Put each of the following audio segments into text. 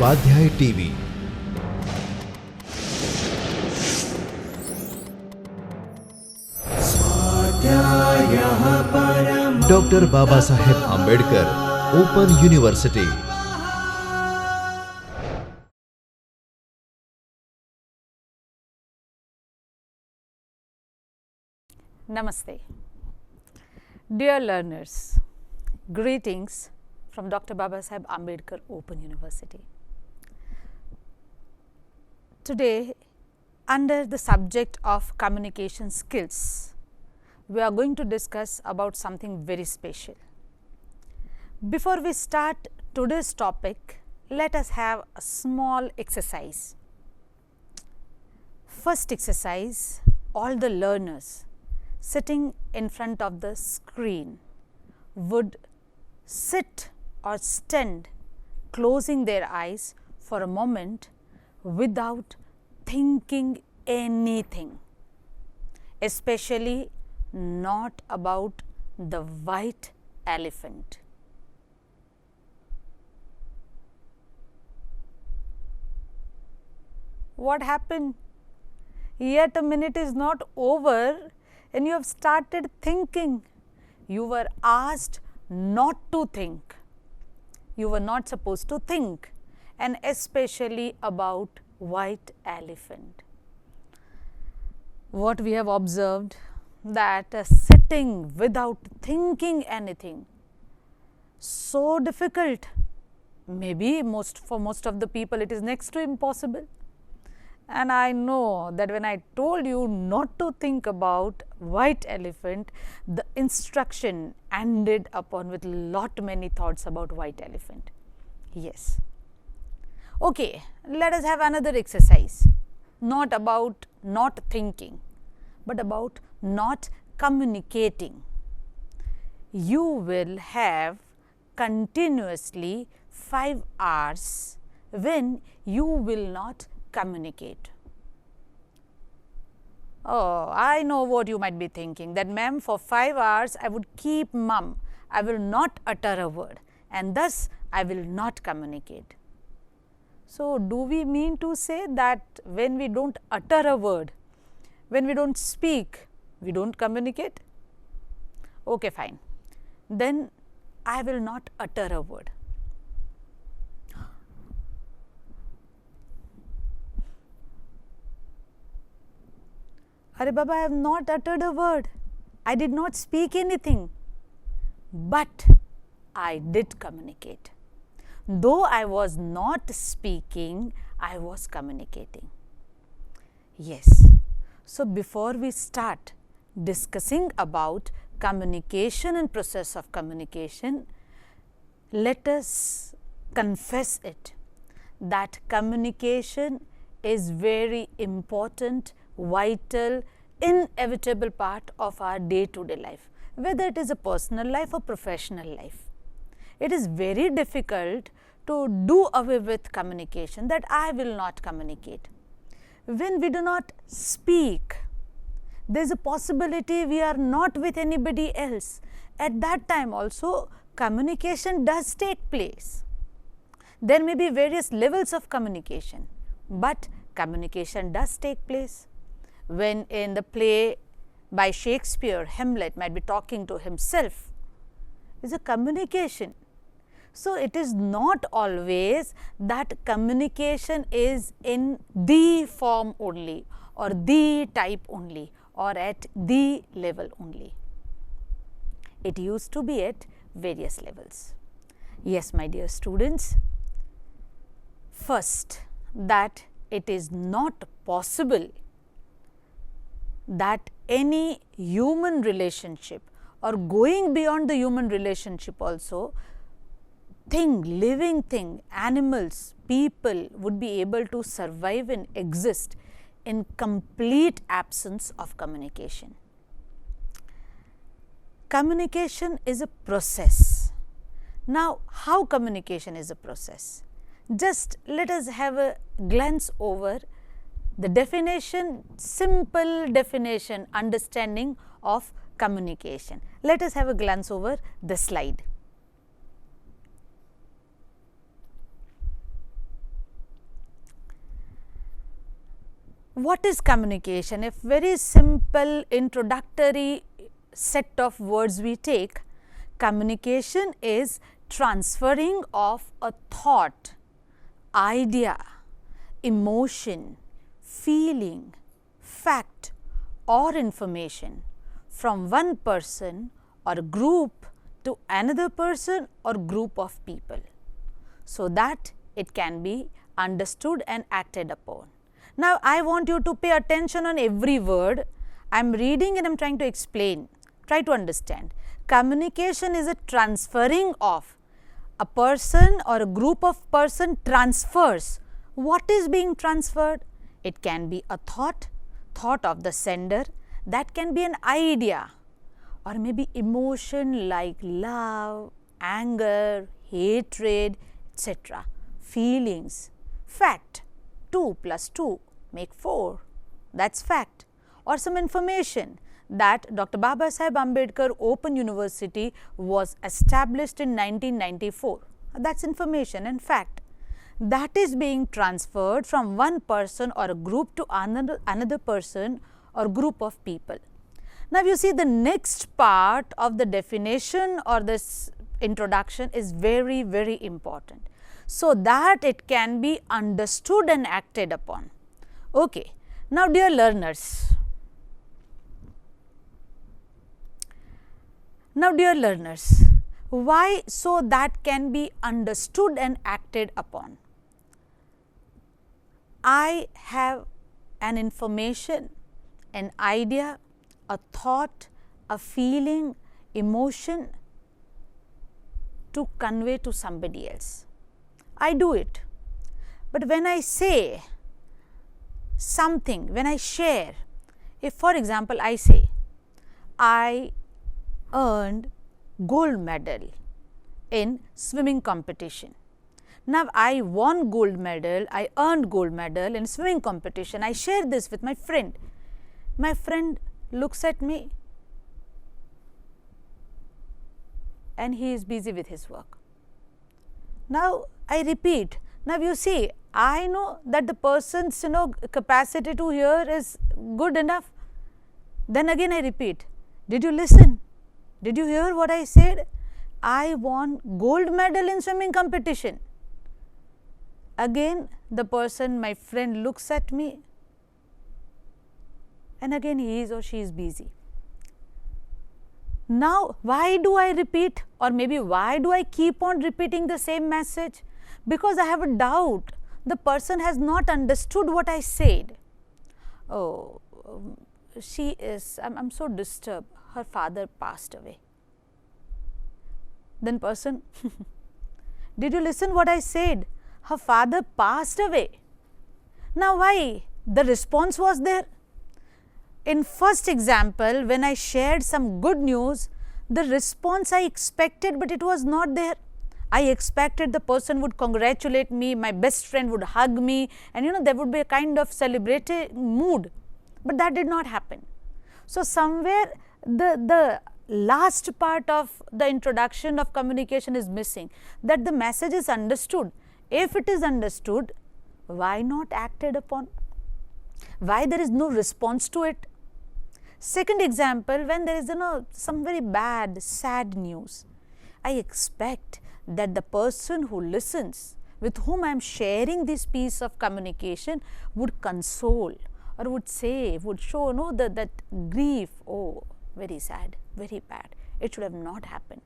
Upadhyay TV. Doctor Baba Saheb Ambedkar open university. Namaste. Dear learners, greetings from Dr. Baba Saheb Ambedkar Open University. Today, under the subject of communication skills, we are going to discuss about something very special. Before we start today's topic, let us have a small exercise. First exercise, all the learners sitting in front of the screen would sit or stand closing their eyes for a moment without thinking anything, especially not about the white elephant. What happened? Yet a minute is not over and you have started thinking. You were asked not to think. You were not supposed to think, and especially about white elephant. What we have observed, that sitting without thinking anything, so difficult. Maybe for most of the people it is next to impossible. And I know that when I told you not to think about white elephant, the instruction ended upon with lot many thoughts about white elephant. Yes. Okay, let us have another exercise. Not about not thinking, but about not communicating. You will have continuously 5 hours when you will not communicate. Oh, I know what you might be thinking, that ma'am, for 5 hours I would keep mum, I will not utter a word, and thus I will not communicate. So, do we mean to say that when we don't utter a word, when we don't speak, we don't communicate? Okay, fine. Then I will not utter a word. Arey Baba, I have not uttered a word. I did not speak anything. But I did communicate. Though I was not speaking, I was communicating. Yes. So, before we start discussing about communication and process of communication, let us confess it that communication is very important, vital, inevitable part of our day-to-day life, whether it is a personal life or professional life. It is very difficult to do away with communication, that I will not communicate. When we do not speak, there is a possibility we are not with anybody else. At that time also, communication does take place. There may be various levels of communication, but communication does take place. When in the play by Shakespeare, Hamlet might be talking to himself, is a communication. So, it is not always that communication is in the form only, or the type only, or at the level only. It used to be at various levels. Yes, my dear students, first, that it is not possible that any human relationship, or going beyond the human relationship also, living thing, animals, people would be able to survive and exist in complete absence of communication. Communication is a process. Now, how communication is a process? Just let us have a glance over the definition, simple definition, understanding of communication. Let us have a glance over the slide. what is communication? If very simple introductory set of words we take, communication is transferring of a thought, idea, emotion, feeling, fact or information from one person or group to another person or group of people, so that it can be understood and acted upon. Now, I want you to pay attention on every word. I am reading and I am trying to explain. Try to understand. Communication is a transferring of. A person or a group of person transfers. What is being transferred? It can be a thought of the sender. That can be an idea, or maybe emotion like love, anger, hatred, etc. Feelings. Fact. 2 plus 2 make 4, that is fact. Or some information that Dr. Babasaheb Ambedkar Open University was established in 1994, that is information and fact. That is being transferred from one person or a group to another person or group of people. Now, you see the next part of the definition or this introduction is very, very important, so that it can be understood and acted upon. Okay. Now, dear learners, why so that can be understood and acted upon? I have an information, an idea, a thought, a feeling, emotion to convey to somebody else. I do it. But when I say something, when I share, if for example I say, I earned gold medal in swimming competition. Now, I won gold medal, I earned gold medal in swimming competition. I share this with my friend. My friend looks at me and he is busy with his work. Now, I repeat. Now, you see, I know that the person's capacity to hear is good enough. Then again I repeat, did you listen? Did you hear what I said? I won gold medal in swimming competition. Again the person, my friend, looks at me and again he is or she is busy. Now, why do I repeat, or maybe why do I keep on repeating the same message? Because I have a doubt the person has not understood what I said. Oh, she is, I'm so disturbed, her father passed away. Then person, did you listen what I said? Her father passed away. Now, why? The response was there. In first example, when I shared some good news, the response I expected, but it was not there. I expected the person would congratulate me, my best friend would hug me, and there would be a kind of celebratory mood, but that did not happen. So, somewhere the last part of the introduction of communication is missing, that the message is understood. If it is understood, why not acted upon? Why there is no response to it? Second example, when there is some very bad, sad news, I expect that the person who listens, with whom I am sharing this piece of communication, would console or would say, would show that grief, oh, very sad, very bad, it should have not happened.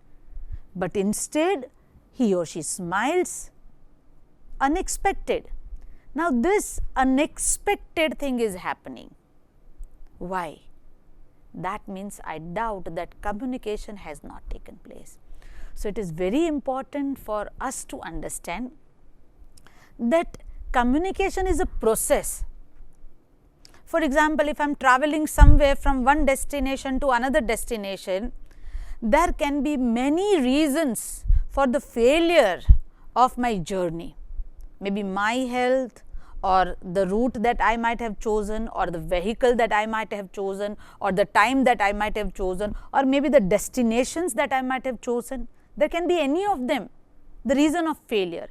But instead he or she smiles, unexpected. Now, this unexpected thing is happening. Why? That means I doubt that communication has not taken place. So, it is very important for us to understand that communication is a process. For example, if I am traveling somewhere from one destination to another destination, there can be many reasons for the failure of my journey. Maybe my health, or the route that I might have chosen, or the vehicle that I might have chosen, or the time that I might have chosen, or maybe the destinations that I might have chosen. There can be any of them, the reason of failure.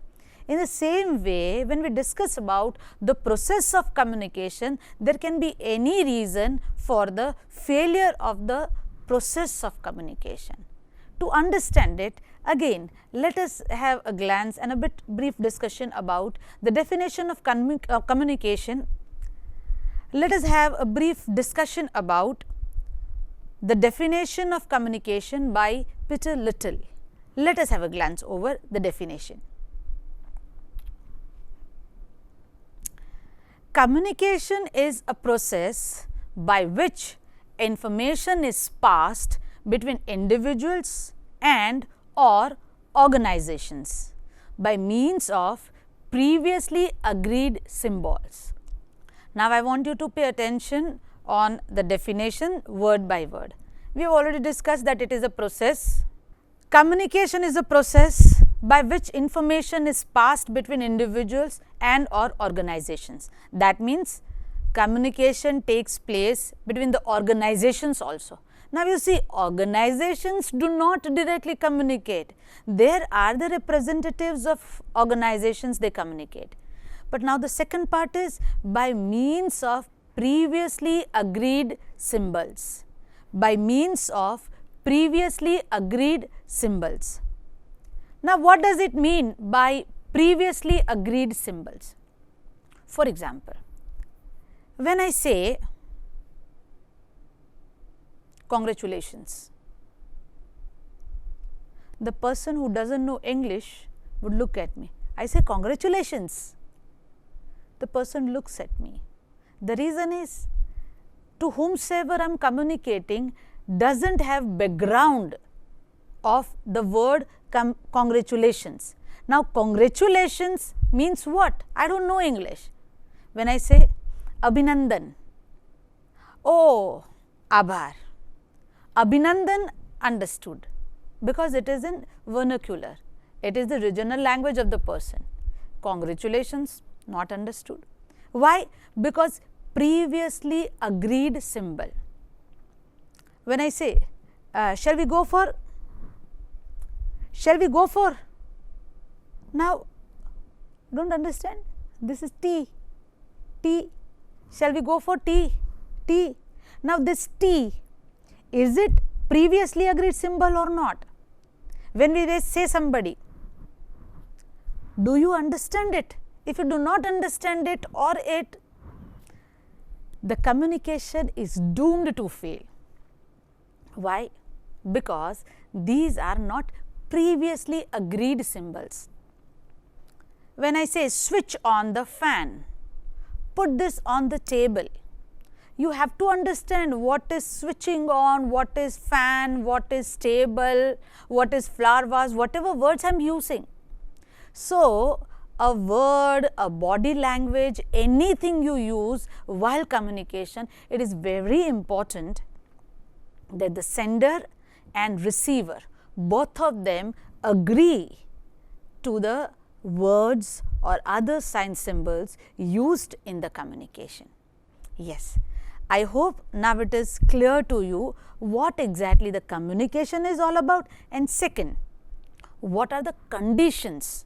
In the same way, when we discuss about the process of communication, there can be any reason for the failure of the process of communication. To understand it, again, let us have a glance and a bit brief discussion about the definition of communication. Let us have a brief discussion about the definition of communication by Peter Little. Let us have a glance over the definition. Communication is a process by which information is passed between individuals and or organizations by means of previously agreed symbols. Now, I want you to pay attention on the definition word by word. We have already discussed that it is a process. Communication is a process by which information is passed between individuals and or organizations. That means communication takes place between the organizations also. Now, you see, organizations do not directly communicate. There are the representatives of organizations, they communicate. But now, the second part is by means of previously agreed symbols. By means of previously agreed symbols. Now, what does it mean by previously agreed symbols? For example, when I say congratulations, the person who doesn't know English would look at me. I say congratulations. The person looks at me. The reason is, to whomsoever I am communicating doesn't have background of the word congratulations. Now, congratulations means what? I don't know English. When I say Abhinandan, oh, Abhar. Abhinandan understood because it is in vernacular. It is the regional language of the person. Congratulations, not understood. Why? Because previously agreed symbol. When I say, shall we go for? Shall we go for? Now, don't understand. This is tea. Tea. Shall we go for tea? Tea. Now, this tea, is it previously agreed symbol or not? When we say somebody, do you understand it? If you do not understand it or it, the communication is doomed to fail. Why? Because these are not previously agreed symbols. When I say switch on the fan, put this on the table, you have to understand what is switching on, what is fan, what is table, what is flower vase, whatever words I am using. So, a word, a body language, anything you use while communication, it is very important that the sender and receiver, both of them agree to the words or other sign symbols used in the communication. Yes, I hope now it is clear to you what exactly the communication is all about, and second, what are the conditions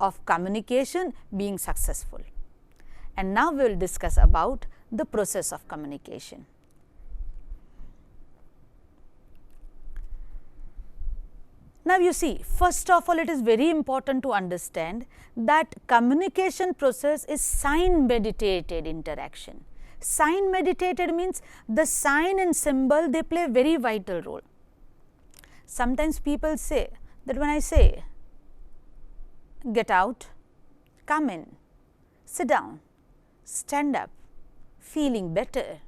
of communication being successful. And now we will discuss about the process of communication. Now, you see, first of all, it is very important to understand that communication process is sign mediated interaction. Sign meditated means the sign and symbol, they play a very vital role. Sometimes people say that when I say get out, come in, sit down, stand up, feeling better,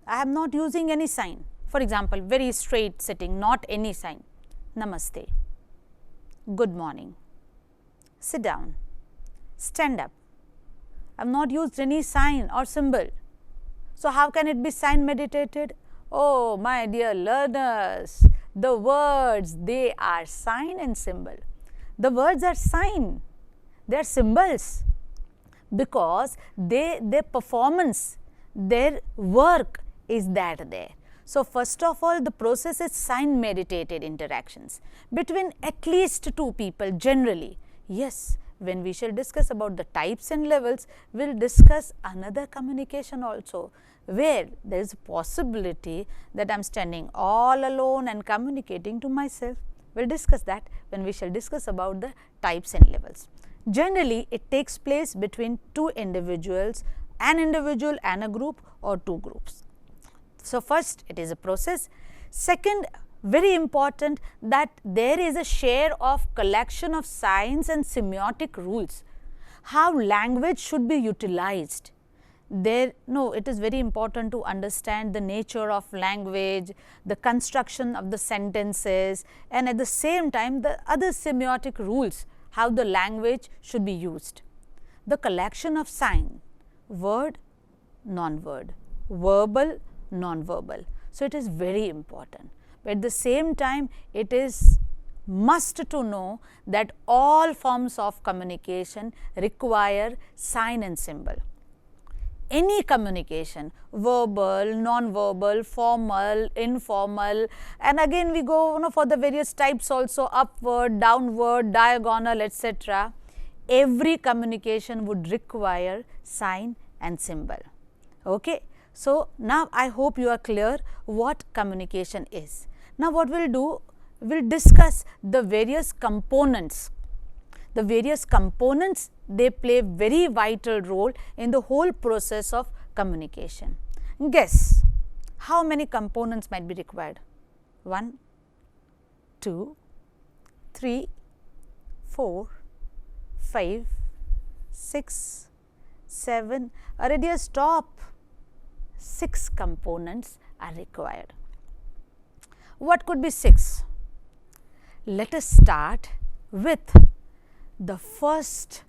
I am not using any sign. For example, very straight sitting, not any sign. Namaste, good morning, sit down, stand up. I have not used any sign or symbol. So, how can it be sign meditated? Oh, my dear learners, the words, they are sign and symbol. The words are sign, they are symbols, because their performance, their work is that there. So, first of all, the process is sign meditated interactions between at least two people generally. Yes, when we shall discuss about the types and levels, we will discuss another communication also, where there is a possibility that I am standing all alone and communicating to myself. We will discuss that when we shall discuss about the types and levels. Generally, it takes place between two individuals, an individual and a group, or two groups. So, first it is a process. Second, very important, that there is a share of collection of signs and semiotic rules, how language should be utilized. It is very important to understand the nature of language, the construction of the sentences, and at the same time the other semiotic rules, how the language should be used. The collection of sign, word, non-word, verbal, non-verbal. So, it is very important, but at the same time it is must to know that all forms of communication require sign and symbol. Any communication, verbal, non-verbal, formal, informal, and again we go for the various types also, upward, downward, diagonal, etc. Every communication would require sign and symbol. Okay. So, now I hope you are clear what communication is. Now, what we will do? We will discuss the various components. The various components, they play very vital role in the whole process of communication. Guess how many components might be required? 1, 2, 3, 4, 5, 6, 7. Already stop. 6 components are required. What could be 6? Let us start with the first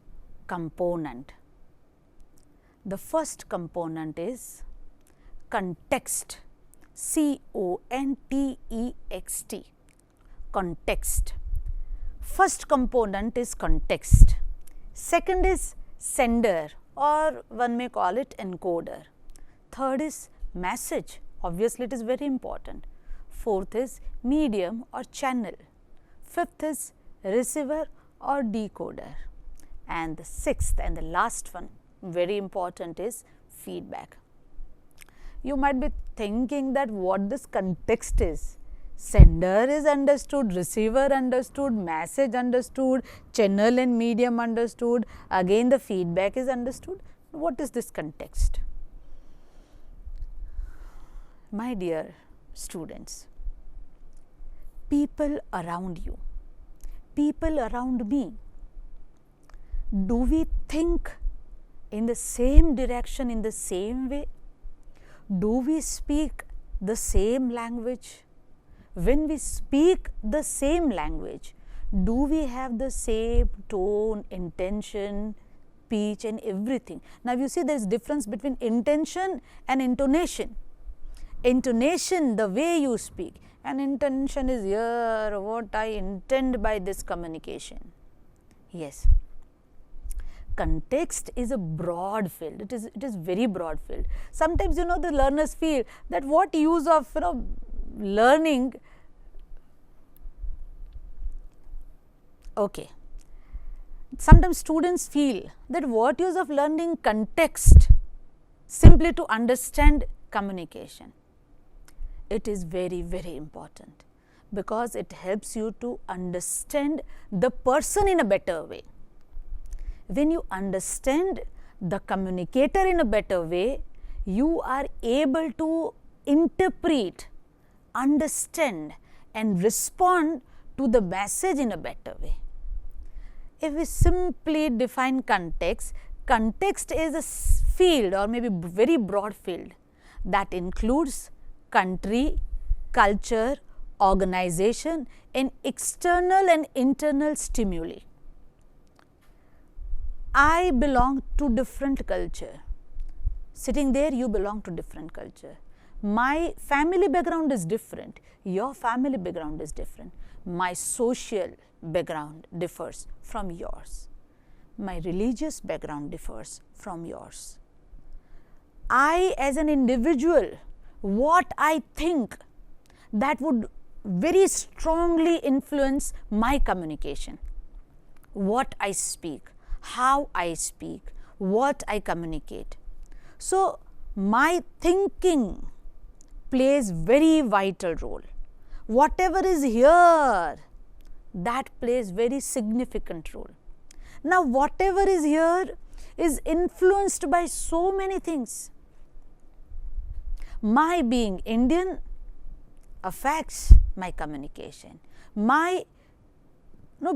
component. The first component is context, C-O-N-T-E-X-T, context. First component is context. Second is sender, or one may call it encoder. Third is message, obviously it is very important. Fourth is medium or channel. Fifth is receiver or decoder. And the sixth and the last one, very important, is feedback. You might be thinking that what this context is. Sender is understood, receiver understood, message understood, channel and medium understood, again the feedback is understood. What is this context? My dear students, people around you, people around me, do we think in the same direction, in the same way? Do we speak the same language? When we speak the same language, do we have the same tone, intention, speech and everything? Now, you see there is difference between intention and intonation. Intonation, the way you speak, and intention is here, what I intend by this communication. Yes. Context is a broad field, it is very broad field. Sometimes the learners feel that what use of learning, okay. Sometimes students feel that what use of learning context simply to understand communication. It is very, very important because it helps you to understand the person in a better way. When you understand the communicator in a better way, you are able to interpret, understand and respond to the message in a better way. If we simply define context, context is a field or maybe very broad field that includes country, culture, organization and external and internal stimuli. I belong to different culture. Sitting there, you belong to different culture. My family background is different. Your family background is different. My social background differs from yours. My religious background differs from yours. I as an individual, what I think, that would very strongly influence my communication. what I speak, how I speak, what I communicate. So, my thinking plays very vital role. Whatever is here, that plays very significant role. Now, whatever is here is influenced by so many things. My being Indian affects my communication. My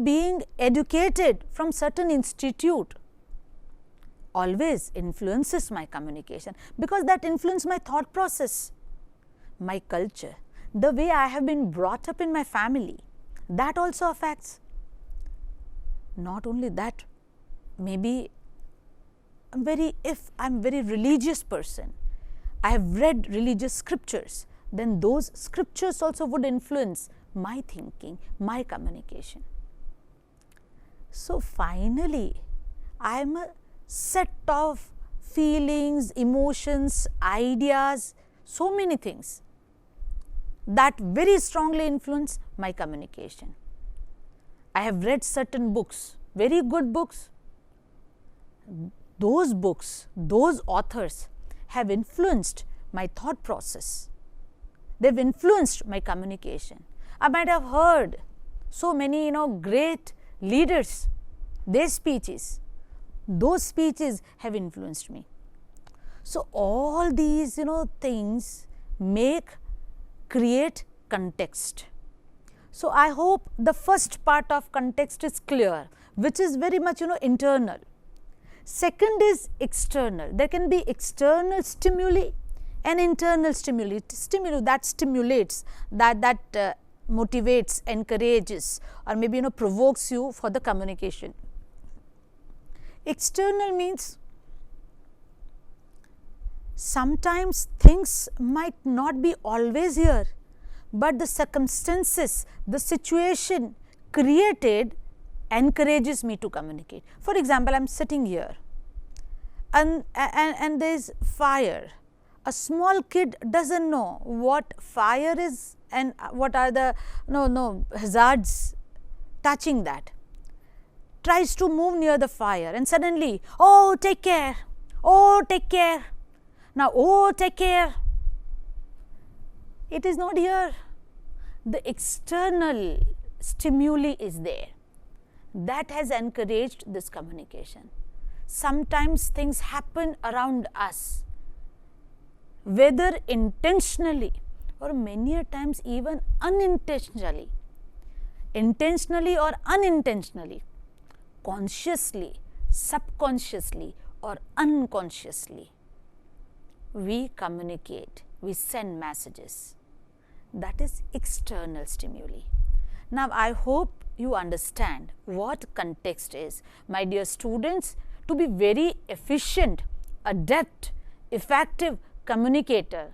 being educated from certain institute always influences my communication, because that influences my thought process. My culture, the way I have been brought up in my family, that also affects. Not only that, maybe if I am very religious person, I have read religious scriptures, then those scriptures also would influence my thinking, my communication. So finally, I am a set of feelings, emotions, ideas, so many things that very strongly influence my communication. I have read certain books, very good books. Those books, those authors have influenced my thought process. They have influenced my communication. I might have heard so many great leaders, their speeches. Those speeches have influenced me. So all these things create context. So I hope the first part of context is clear, which is very much internal. Second is external. There can be external stimuli and internal stimuli. Stimuli that stimulates, that motivates, encourages, or maybe provokes you for the communication. External means sometimes things might not be always here, but the circumstances, the situation created encourages me to communicate. For example, I am sitting here and there is fire. A small kid doesn't know what fire is and what are the hazards touching that. Tries to move near the fire and suddenly, oh take care, oh take care. Now, oh take care. It is not here. The external stimuli is there. That has encouraged this communication. Sometimes things happen around us, whether intentionally or many a times even unintentionally, intentionally or unintentionally, consciously, subconsciously or unconsciously. We communicate, we send messages. That is external stimuli. Now, I hope you understand what context is. My dear students, to be very efficient, adept, effective communicator,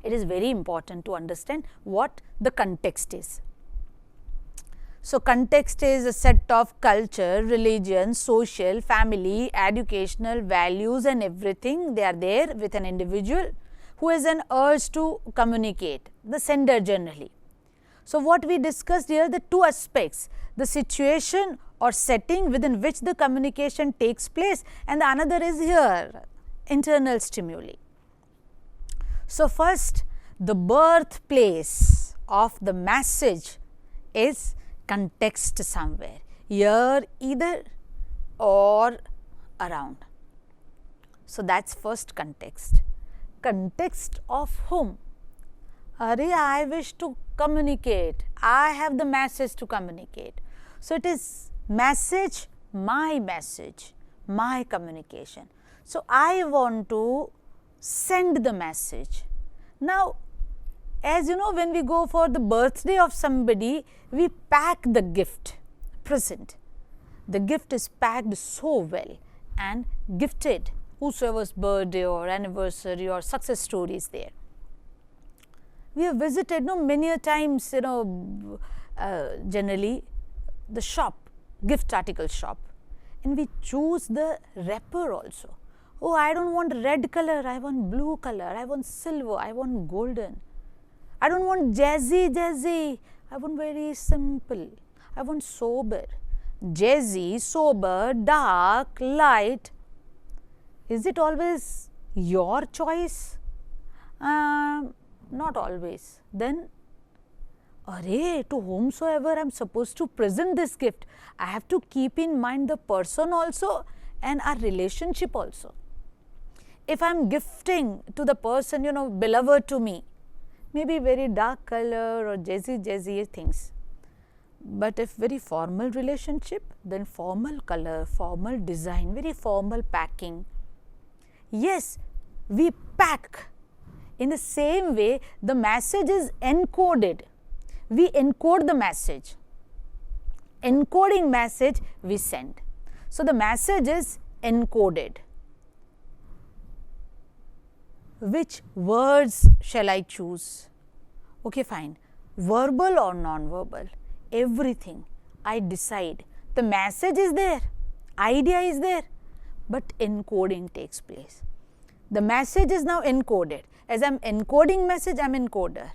it is very important to understand what the context is. So, context is a set of culture, religion, social, family, educational, values and everything. They are there with an individual who has an urge to communicate, the sender generally. So, what we discussed here, the two aspects, the situation or setting within which the communication takes place, and the another is here, internal stimuli. So, first, the birthplace of the message is context somewhere, here either or around. So, that is first context. Context of whom? I wish to communicate, I have the message to communicate. So, it is message, my communication. So, I want to send the message. Now, as you know, when we go for the birthday of somebody, we pack the gift, present. The gift is packed so well and gifted whosoever's birthday or anniversary or success story is there. We have visited many a times, generally the shop, gift article shop, and we choose the wrapper also. Oh, I don't want red color, I want blue color, I want silver, I want golden. I don't want jazzy, I want very simple, I want sober. jazzy, sober, dark, light. Is it always your choice? Not always. Then, to whomsoever I am supposed to present this gift, I have to keep in mind the person also and our relationship also. If I am gifting to the person, beloved to me, maybe very dark color or jazzy things. But if very formal relationship, then formal color, formal design, very formal packing. Yes, we pack. In the same way, the message is encoded. We encode the message. Encoding message we send. So, the message is encoded. Which words shall I choose? Okay, fine. Verbal or non-verbal? Everything I decide. The message is there, idea is there, but encoding takes place. The message is now encoded. As I am encoding message, I am encoder.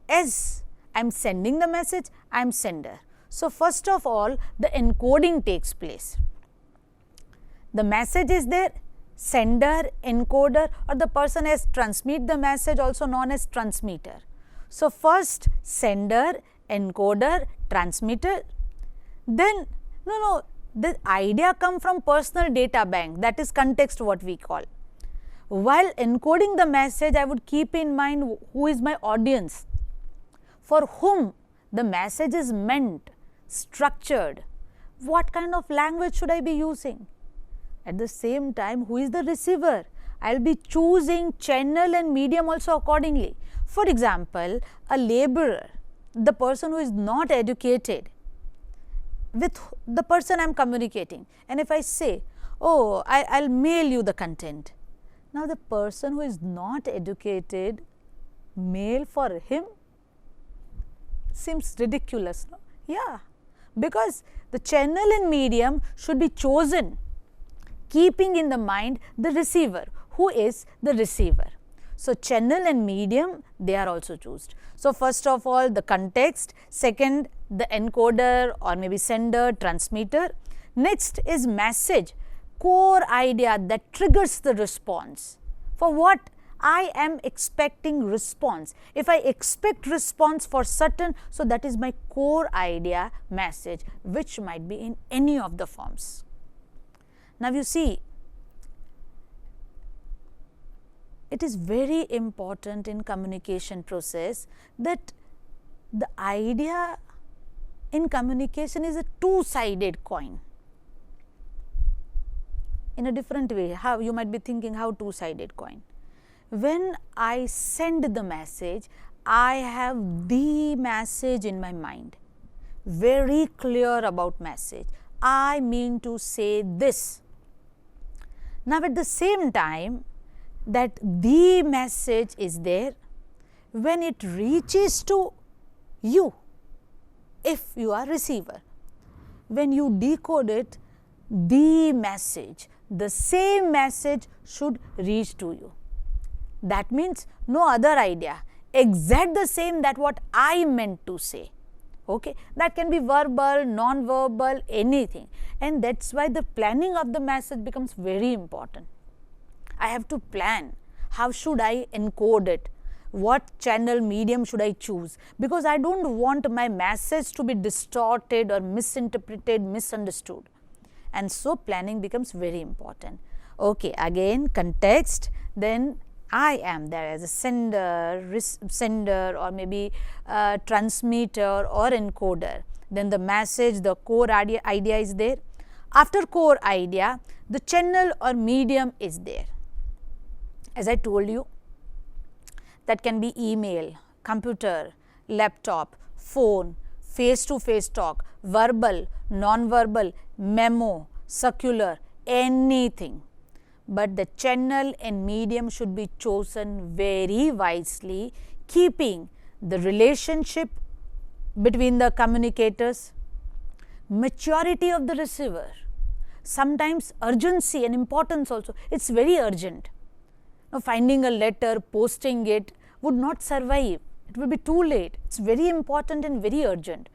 As I am sending the message, I am sender. So, first of all, the encoding takes place. The message is there, sender, encoder, or the person has transmit the message, also known as transmitter. So, first sender, encoder, transmitter. Then, the idea come from personal data bank, that is context what we call. While encoding the message, I would keep in mind who is my audience, for whom the message is meant, structured, what kind of language should I be using. At the same time, who is the receiver? I will be choosing channel and medium also accordingly. For example, a laborer, the person who is not educated, with the person I am communicating, and if I say, oh, I will mail you the content. Now, the person who is not educated, mail for him seems ridiculous, no? Yeah, because the channel and medium should be chosen keeping in the mind the receiver. Who is the receiver? So, channel and medium, they are also chosen. So, first of all the context, second the encoder or maybe sender, transmitter. Next is message, core idea that triggers the response. For what? I am expecting response. If I expect response for certain, so that is my core idea message, which might be in any of the forms. Now, you see, it is very important in communication process that the idea in communication is a two-sided coin. In a different way, how you might be thinking, how two-sided coin? When I send the message, I have the message in my mind, very clear about message. I mean to say this. Now, at the same time, that the message is there, when it reaches to you, if you are receiver, when you decode it, the message, the same message should reach to you. That means no other idea, exact the same that what I meant to say. Okay, that can be verbal, non-verbal, anything, and that's why the planning of the message becomes very important. I have to plan how should I encode it, what channel medium should I choose, because I don't want my message to be distorted or misinterpreted, misunderstood, and so planning becomes very important. Okay, again context, then I am there as a sender or maybe transmitter or encoder. Then the message, the core idea is there. After core idea, the channel or medium is there. As I told you, that can be email, computer, laptop, phone, face-to-face talk, verbal, non-verbal, memo, circular, anything. But the channel and medium should be chosen very wisely, keeping the relationship between the communicators, maturity of the receiver, sometimes urgency and importance also. It is very urgent. Now, finding a letter, posting it would not survive. It will be too late. It is very important and very urgent.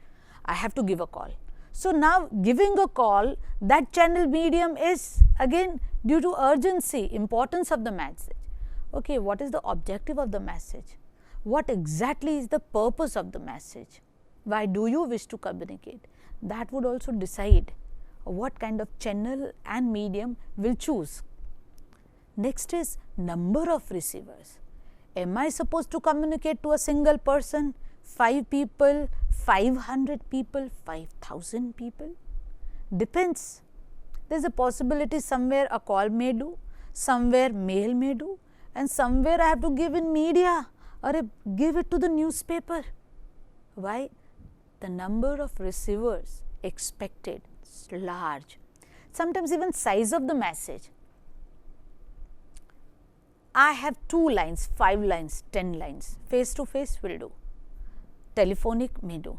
I have to give a call. So now giving a call, that channel medium is again due to urgency, importance of the message. Okay, what is the objective of the message? What exactly is the purpose of the message? Why do you wish to communicate? That would also decide what kind of channel and medium will choose. Next is number of receivers. Am I supposed to communicate to a single person, 5 people, 500 people, 5,000 people? Depends. There is a possibility somewhere a call may do, somewhere mail may do, and somewhere I have to give in media or give it to the newspaper. Why? The number of receivers expected is large. Sometimes even size of the message. I have 2 lines, 5 lines, 10 lines. Face to face will do. Telephonic may do.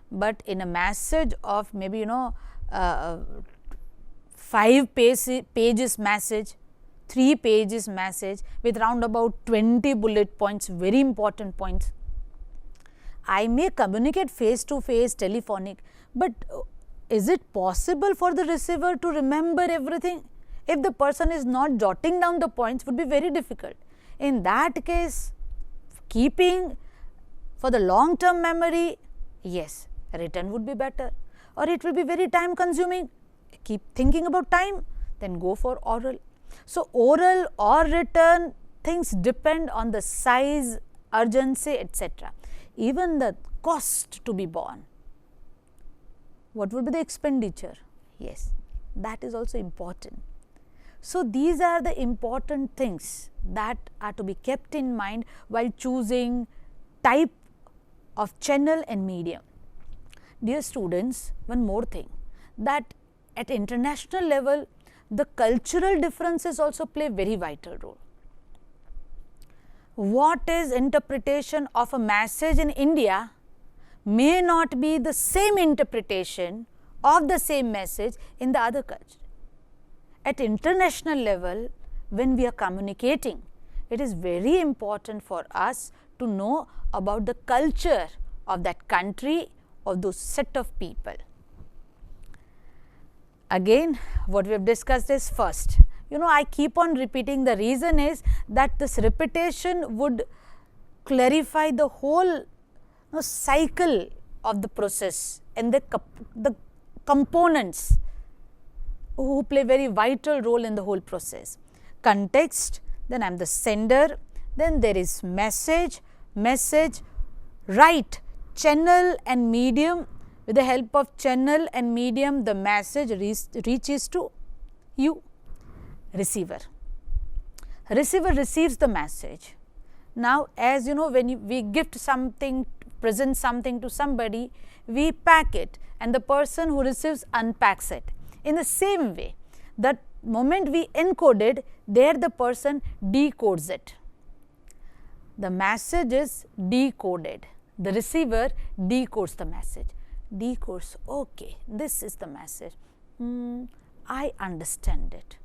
But in a message of maybe 5 pages message, 3 pages message with round about 20 bullet points, very important points. I may communicate face to face, telephonic, but is it possible for the receiver to remember everything? If the person is not jotting down the points, would be very difficult. In that case, keeping for the long term memory, yes, written would be better, or it will be very time consuming. Keep thinking about time, then go for oral. So, oral or written, things depend on the size, urgency, etc. Even the cost to be borne. What would be the expenditure? Yes, that is also important. So, these are the important things that are to be kept in mind while choosing type of channel and medium. Dear students, one more thing, that at international level, the cultural differences also play very vital role. What is interpretation of a message in India may not be the same interpretation of the same message in the other culture. At international level, when we are communicating, it is very important for us to know about the culture of that country or those set of people. Again, what we have discussed is first, I keep on repeating, the reason is that this repetition would clarify the whole cycle of the process and the components who play very vital role in the whole process. Context, then I am the sender, then there is message, right, channel and medium. With the help of channel and medium, the message reaches to you, receiver. Receiver receives the message. Now, as you know, when we gift something, present something to somebody, we pack it and the person who receives unpacks it. In the same way, the moment we encode it, there the person decodes it. The message is decoded. The receiver decodes the message. Decodes, okay, this is the message. I understand it.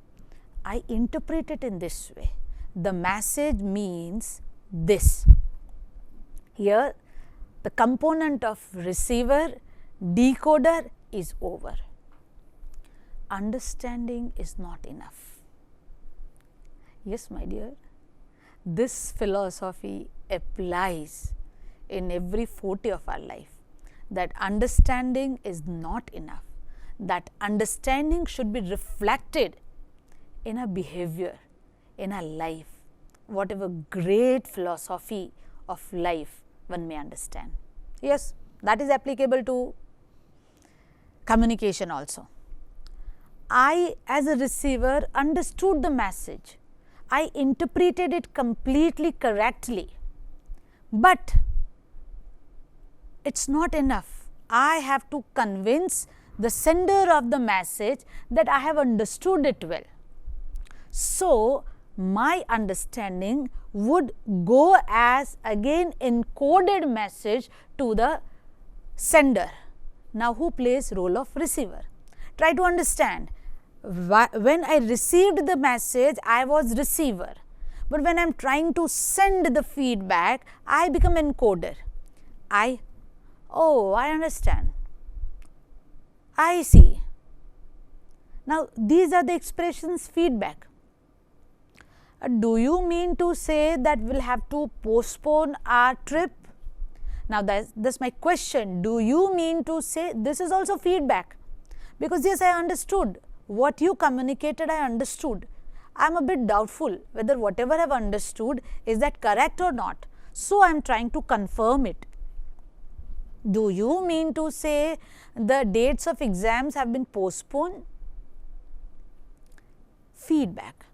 I interpret it in this way. The message means this. Here, the component of receiver, decoder is over. Understanding is not enough. Yes, my dear, this philosophy applies in every forte of our life, that understanding is not enough, that understanding should be reflected in our behavior, in our life, whatever great philosophy of life one may understand. Yes, that is applicable to communication also. I, as a receiver, understood the message. I interpreted it completely correctly, but it's not enough. I have to convince the sender of the message that I have understood it well. So, my understanding would go as again encoded message to the sender. Now, who plays role of receiver? Try to understand. When I received the message, I was receiver. But when I am trying to send the feedback, I become encoder. I understand. I see. Now, these are the expressions feedback. Do you mean to say that we'll have to postpone our trip? Now, that's my question. Do you mean to say, this is also feedback? Because yes, I understood. What you communicated, I understood. I am a bit doubtful whether whatever I have understood, is that correct or not. So, I am trying to confirm it. Do you mean to say the dates of exams have been postponed? Feedback.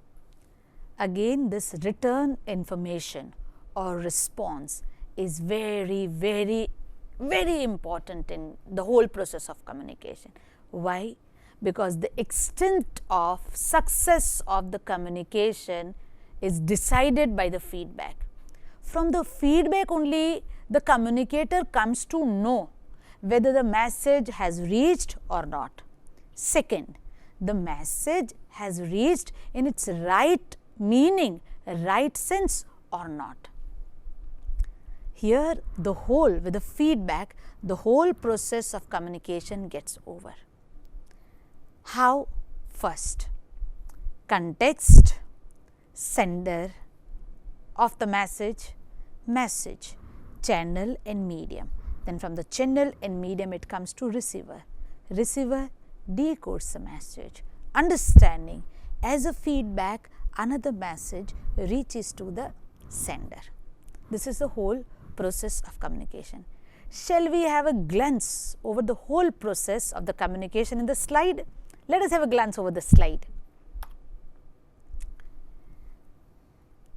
Again, this return information or response is very, very, very important in the whole process of communication. Why? Because the extent of success of the communication is decided by the feedback. From the feedback only, the communicator comes to know whether the message has reached or not. Second, the message has reached in its right meaning, right sense or not. Here, the whole, with the feedback, the whole process of communication gets over. How? First, context, sender of the message, message, channel and medium. Then from the channel and medium it comes to receiver. Receiver decodes the message. Understanding, as a feedback, another message reaches to the sender. This is the whole process of communication. Shall we have a glance over the whole process of the communication in the slide? Let us have a glance over the slide.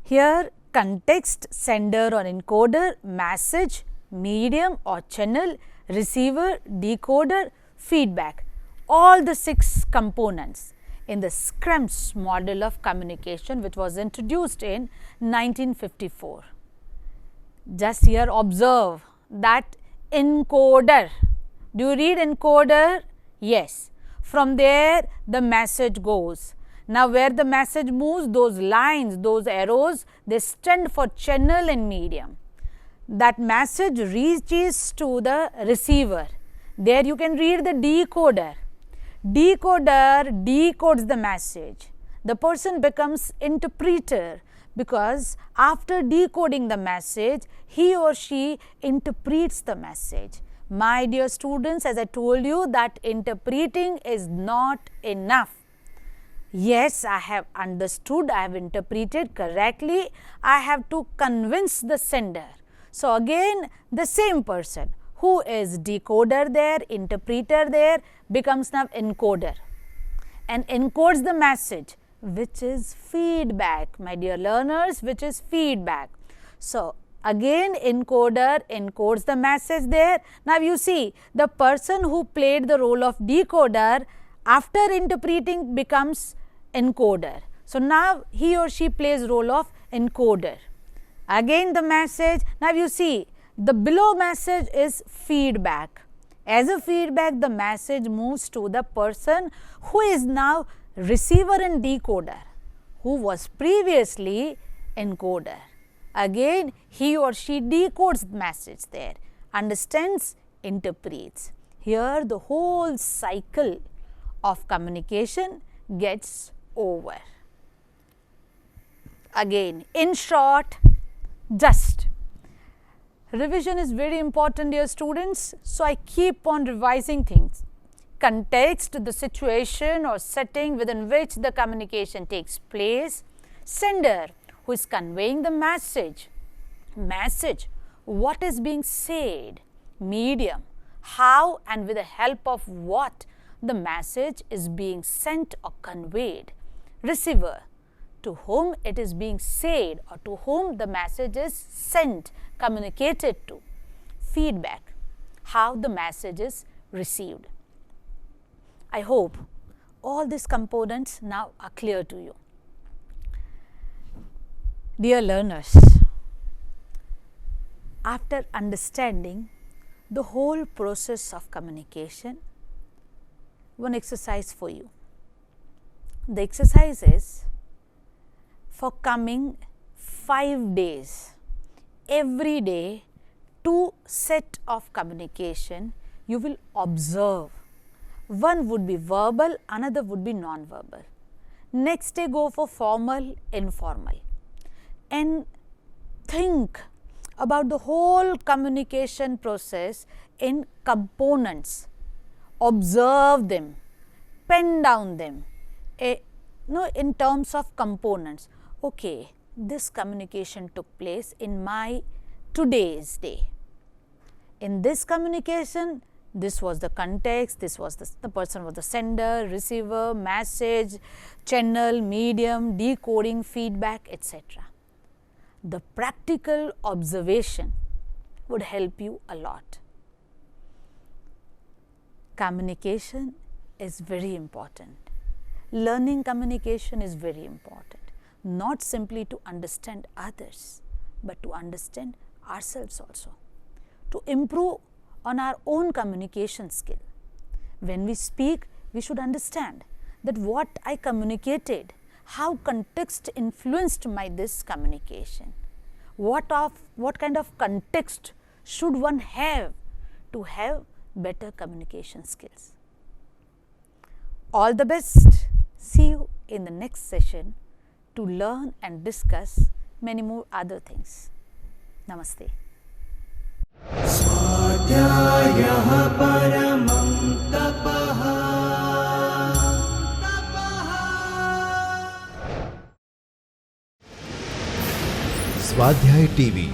Here, context, sender or encoder, message, medium or channel, receiver, decoder, feedback. All the 6 components in the Scrum's model of communication, which was introduced in 1954. Just here observe that encoder. Do you read encoder? Yes. From there the message goes. Now, where the message moves, those lines, those arrows, they stand for channel and medium. That message reaches to the receiver. There you can read the decoder. Decoder decodes the message. The person becomes interpreter, because after decoding the message, he or she interprets the message. My dear students, as I told you that interpreting is not enough. Yes, I have understood, I have interpreted correctly, I have to convince the sender. So, again the same person who is decoder there, interpreter there, becomes now encoder and encodes the message, which is feedback, my dear learners, which is feedback. So, again encoder encodes the message there. Now, you see the person who played the role of decoder after interpreting becomes encoder. So, now he or she plays role of encoder. Again the message, now you see the below message is feedback. As a feedback, the message moves to the person who is now receiver and decoder, who was previously encoder. Again he or she decodes the message there, understands, interprets. Here the whole cycle of communication gets over. Again, in short, just revision is very important, dear students. So, I keep on revising things. Context, the situation or setting within which the communication takes place. Sender, who is conveying the message. Message, what is being said. Medium, how and with the help of what the message is being sent or conveyed. Receiver, to whom it is being said or to whom the message is sent, communicated to. Feedback, how the message is received. I hope all these components now are clear to you. Dear learners, after understanding the whole process of communication, one exercise for you. The exercise is for coming 5 days, every day 2 set of communication you will observe One would be verbal, another would be non-verbal. Next day go for formal, informal. And think about the whole communication process in components. Observe them, pen down them, in terms of components. Okay, this communication took place in my today's day. In this communication, this was the context, this was the person was the sender, receiver, message, channel, medium, decoding, feedback, etc. The practical observation would help you a lot. Communication is very important. Learning communication is very important. Not simply to understand others, but to understand ourselves also. To improve on our own communication skill. When we speak, we should understand that what I communicated, how context influenced this communication. What kind of context should one have to have better communication skills? All the best. See you in the next session to learn and discuss many more other things. Namaste. स्वाध्यायः परमं तपः स्वाध्याय TV